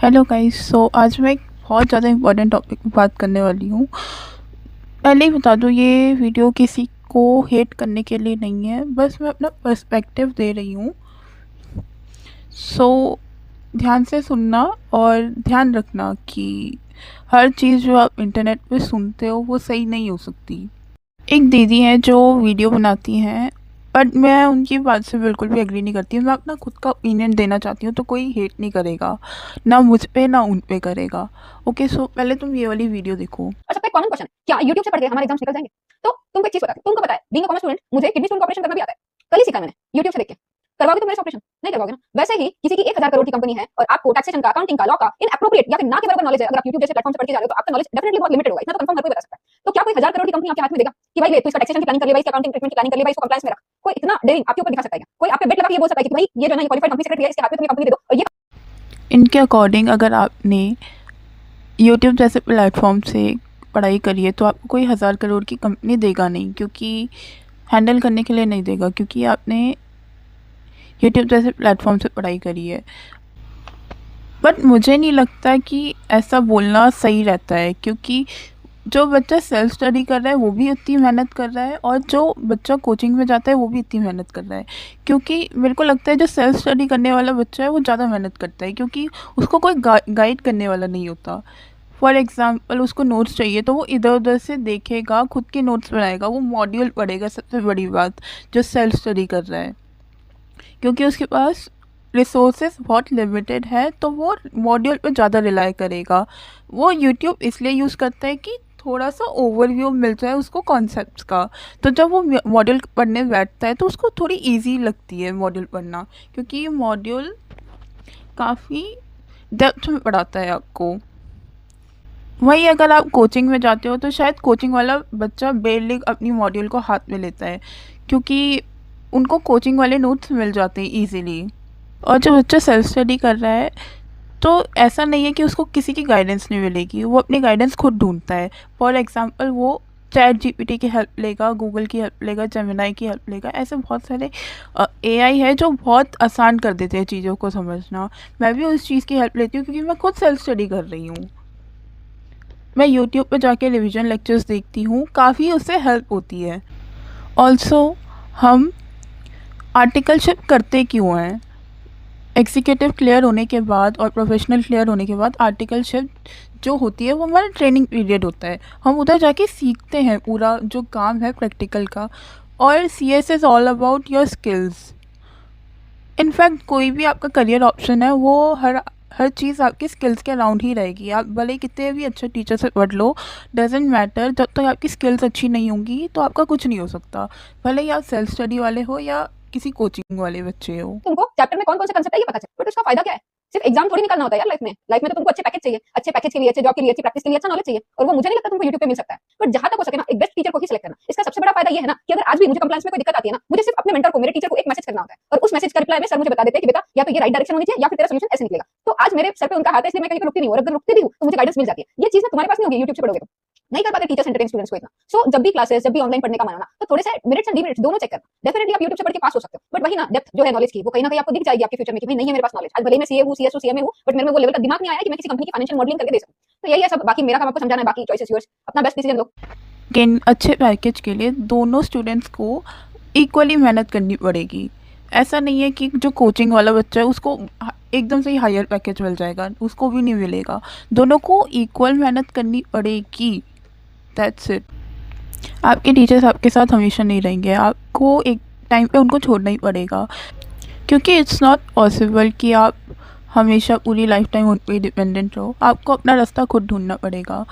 Hello guys. आज मैं एक बहुत ज़्यादा इम्पोर्टेंट टॉपिक पे बात करने वाली हूँ। पहले ही बता दूँ, ये वीडियो किसी को हेट करने के लिए नहीं है, बस मैं अपना पर्सपेक्टिव दे रही हूँ। सो ध्यान से सुनना और ध्यान रखना कि हर चीज़ जो आप इंटरनेट पे सुनते हो वो सही नहीं हो सकती। एक दीदी हैं जो वीडियो बनाती हैं, बट मैं उनकी बात से बिल्कुल भी एग्री नहीं करती हूँ। मैं अपना खुद का ओपिनियन देना चाहती हूँ, तो कोई हेट नहीं करेगा, ना मुझ पे ना उन पे करेगा। ओके, सो पहले तुम ये वाली वीडियो देखो। अच्छा, तो एक कॉमन क्वेश्चन, क्या यूट्यूब से पढ़ के हमारे एग्जाम्स निकल जाएंगे? तो तुमको एक चीज पता है, तुमको पता है बीइंग अ कॉमर्स स्टूडेंट मुझे किडनी स्टोन का ऑपरेशन करना भी आता है। कल ही सीखा मैंने यूट्यूब से देख के। करवाओगे तुम मेरे से ऑपरेशन? नहीं करवाओगे ना। वैसे ही किसी की 1000 करोड़ की कंपनी है और आपको टैक्सेशन का, अकाउंटिंग का, लॉ का इन एप्रोप्रिएट या फिर ना के बराबर नॉलेज है, अगर आप यूट्यूब जैसे प्लेटफॉर्म से पढ़ के जा रहे हो तो आपका नॉलेज डेफिनेटली बहुत लिमिटेड होगा। इतना तो कंफर्म हर कोई बता सकता है। तो क्या कोई 1000 करोड़ की कंपनी आपके हाथ में देगा कि भाई ले तू इसका टैक्सेशन की प्लानिंग कर ले, भाई इसका अकाउंटिंग ट्रीटमेंट की प्लानिंग कर ले, भाई इसको कंप्लायंस में रख? कोई इतना डेयरिंग आपके ऊपर दिखा सकता है क्या? कोई आप पे बेट लगा के ये बोल सकता है कि भाई ये जो है ना, ये क्वालिफाइड कंपनी सेक्रेटरी है, इसके हाथ में तुम ये कंपनी दे दो और ये इनके अकॉर्डिंग अगर आपने यूट्यूब जैसे प्लेटफॉर्म से पढ़ाई करी है तो आपको कोई 1000 करोड़ की कंपनी देगा नहीं, क्योंकि हैंडल करने के लिए नहीं देगा, क्योंकि आपने यूट्यूब जैसे प्लेटफॉर्म से पढ़ाई करी है। बट मुझे नहीं लगता कि ऐसा बोलना सही रहता है, क्योंकि जो बच्चा सेल्फ स्टडी कर रहा है वो भी उतनी मेहनत कर रहा है, और जो बच्चा कोचिंग में जाता है वो भी इतनी मेहनत कर रहा है। क्योंकि मेरे को लगता है जो सेल्फ स्टडी करने वाला बच्चा है वो ज़्यादा मेहनत करता है, क्योंकि उसको कोई गाइड करने वाला नहीं होता। फॉर एग्ज़ाम्पल उसको नोट्स चाहिए तो वो इधर उधर से देखेगा, खुद के नोट्स बनाएगा, वो मॉड्यूल पढ़ेगा। सबसे बड़ी बात, जो सेल्फ स्टडी कर रहा है, क्योंकि उसके पास रिसोर्सेज बहुत लिमिटेड है, तो वो मॉड्यूल पे ज़्यादा रिलाई करेगा। वो यूट्यूब इसलिए यूज़ करता है कि थोड़ा सा ओवरव्यू मिल जाए उसको कॉन्सेप्ट्स का। तो जब वो मॉड्यूल पढ़ने बैठता है तो उसको थोड़ी इजी लगती है मॉड्यूल पढ़ना, क्योंकि ये मॉड्यूल काफ़ी डेप्थ में पढ़ाता है आपको। वहीं अगर आप कोचिंग में जाते हो तो शायद कोचिंग वाला बच्चा बेरली अपनी मॉड्यूल को हाथ में लेता है, क्योंकि उनको कोचिंग वाले नोट्स मिल जाते हैं ईज़िली। और जो बच्चा सेल्फ स्टडी कर रहा है तो ऐसा नहीं है कि उसको किसी की गाइडेंस नहीं मिलेगी, वो अपनी गाइडेंस खुद ढूंढता है। फॉर एग्जांपल वो चैट जीपीटी की हेल्प लेगा, गूगल की हेल्प लेगा, जेमिनाई की हेल्प लेगा। ऐसे बहुत सारे एआई है जो बहुत आसान कर देते हैं चीज़ों को समझना। मैं भी उस चीज़ की हेल्प लेती हूँ, क्योंकि मैं खुद सेल्फ स्टडी कर रही हूँ। मैं यूट्यूब पे जाके रिवीजन लेक्चर्स देखती हूँ, काफ़ी उससे हेल्प होती है। ऑल्सो हम आर्टिकलशिप करते क्यों हैं? एग्जीक्यूटिव क्लियर होने के बाद और प्रोफेशनल क्लियर होने के बाद आर्टिकलशिप जो होती है वो हमारा ट्रेनिंग पीरियड होता है। हम उधर जाके सीखते हैं पूरा जो काम है प्रैक्टिकल का। और C S is all about your skills. In fact कोई भी आपका करियर ऑप्शन है वो हर चीज़ आपकी स्किल्स के अराउंड ही रहेगी। आप भले ही कितने भी अच्छे टीचर से पढ़ लो, डजेंट मैटर, जब तक आपकी स्किल्स अच्छी नहीं होंगी तो आपका कुछ नहीं हो सकता, भले ही आप सेल्फ स्टडी वाले हो या किसी कोचिंग वाले बच्चे हो। तुमको चैप्टर में कौन-कौन से कांसेप्ट है ये पता चले, बट उसका फायदा क्या है? सिर्फ एग्जाम थोड़ी निकालना होता है यार लाइफ में। लाइफ में तो तुमको अच्छे पैकेज चाहिए, अच्छे पैकेज के लिए, अच्छे जॉब के लिए, अच्छी प्रैक्टिस के लिए अच्छा नॉलेज चाहिए, और वो मुझे नहीं लगता तुमको यूट्यूब पे मिल सकता है। बट जहां तक हो सके ना, एक बेस्ट टीचर को ही सिलेक्ट करना। इसका सबसे बड़ा फायदा ये है ना कि अगर आज भी मुझे कंप्लायंस में कोई दिक्कत आती है ना, मुझे सिर्फ अपने मेंटर को, मेरे टीचर को एक मैसेज करना होता है, और उस मैसेज का रिप्लाई में सर मुझे बता देते हैं कि बेटा या तो ये राइट डायरेक्शन होनी चाहिए या फिर तेरा सॉल्यूशन ऐसे निकलेगा। तो आज मेरे सर पे उनका हाथ है, इसलिए मैं कहीं पे रुकती नहीं हूं, और अगर रुकती भी हूं तो मुझे गाइडेंस मिल जाती है। ये चीज ना तुम्हारे पास नहीं होगी यूट्यूब से पढ़ोगे तो। नहीं कर पाते टीचर्स एंटरटेन स्टूडेंट्स को इतना। सो जब भी क्लासेस, जब भी ऑनलाइन पढ़ने का मन हो ना, तो थोड़े से मेरिट्स एंड डिमेरिट्स दोनों चेक करना। डेफिनेटली आप यूट्यूब से पढ़ के पास हो सकते हो, बट वही ना डेप्थ जो है नॉलेज की, वो कहीं ना कहीं आपको दिख जाएगी आपके फ्यूचर में कि भाई नहीं है मेरे पास नॉलेज। आज भले मैं सीए हूं, सीएस हूं, सीएमए हूं, बट मेरे में वो लेवल का दिमाग नहीं आया कि मैं किसी कंपनी की फाइनेंशियल मॉडलिंग करके दे सकूं। तो यही है सब। बाकी मेरा काम आपको समझाना है, बाकी चॉइस इज योर्स। अपना बेस्ट डिसीजन लो। लेकिन अच्छे पैकेज के लिए दोनों स्टूडेंट्स को इक्वली मेहनत करनी पड़ेगी। ऐसा नहीं है कि जो कोचिंग वाला बच्चा है उसको एकदम से ही हायर पैकेज मिल जाएगा, उसको भी नहीं मिलेगा। दोनों को इक्वल मेहनत करनी पड़ेगी, दैट्स इट। आपके टीचर्स आपके साथ हमेशा नहीं रहेंगे, आपको एक टाइम पे उनको छोड़ना ही पड़ेगा, क्योंकि इट्स नॉट पॉसिबल कि आप हमेशा पूरी लाइफ टाइम उन पर डिपेंडेंट रहो। आपको अपना रास्ता खुद ढूंढना पड़ेगा।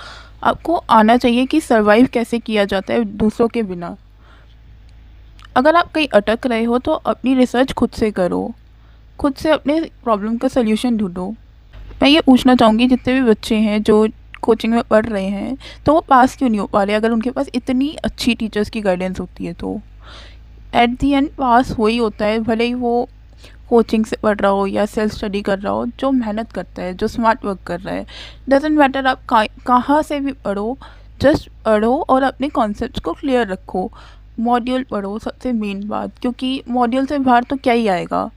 आपको आना चाहिए कि सर्वाइव कैसे किया जाता है दूसरों के बिना। अगर आप कहीं अटक रहे हो तो अपनी रिसर्च खुद से करो, खुद से अपने प्रॉब्लम का सल्यूशन ढूंढो। मैं ये पूछना चाहूँगी जितने भी बच्चे हैं जो कोचिंग में पढ़ रहे हैं, तो वो पास क्यों नहीं हो पा रहे अगर उनके पास इतनी अच्छी टीचर्स की गाइडेंस होती है? तो एट दी एंड पास वही होता है, भले ही वो कोचिंग से पढ़ रहा हो या सेल्फ स्टडी कर रहा हो, जो मेहनत करता है, जो स्मार्ट वर्क कर रहा है। डजेंट मैटर आप कहाँ से भी पढ़ो, जस्ट पढ़ो और अपने कॉन्सेप्ट्स को क्लियर रखो। मॉड्यूल पढ़ो, सबसे मेन बात, क्योंकि मॉड्यूल से बाहर तो क्या ही आएगा।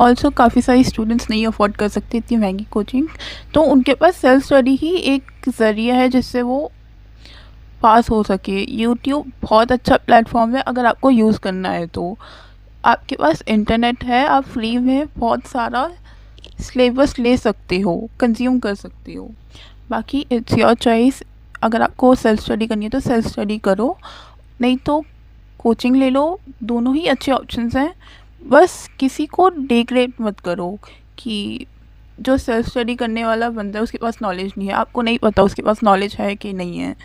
ऑल्सो काफ़ी सारे स्टूडेंट्स नहीं अफोर्ड कर सकते इतनी महंगी कोचिंग, तो उनके पास सेल्फ स्टडी ही एक ज़रिया है जिससे वो पास हो सके। यूट्यूब बहुत अच्छा प्लेटफॉर्म है अगर आपको यूज़ करना है तो। आपके पास इंटरनेट है, आप फ्री में बहुत सारा सिलेबस ले सकते हो, कंज्यूम कर सकते हो। बाकी इट्स योर चॉइस, अगर आपको सेल्फ स्टडी करनी है तो सेल्फ स्टडी करो, नहीं तो कोचिंग ले लो। दोनों ही अच्छे ऑप्शंस हैं। बस किसी को डिग्रेड मत करो कि जो सेल्फ स्टडी करने वाला बंदा है उसके पास नॉलेज नहीं है। आपको नहीं पता उसके पास नॉलेज है कि नहीं है,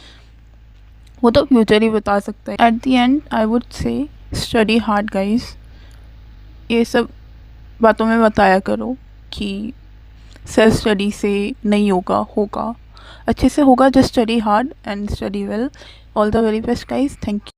वो तो फ्यूचर ही बता सकता है। At the and I would say study hard guys. ये सब बातों में बताया करो कि सेल्फ स्टडी से नहीं होगा, होगा अच्छे से होगा। Just study hard and study well. All the very best guys. Thank you.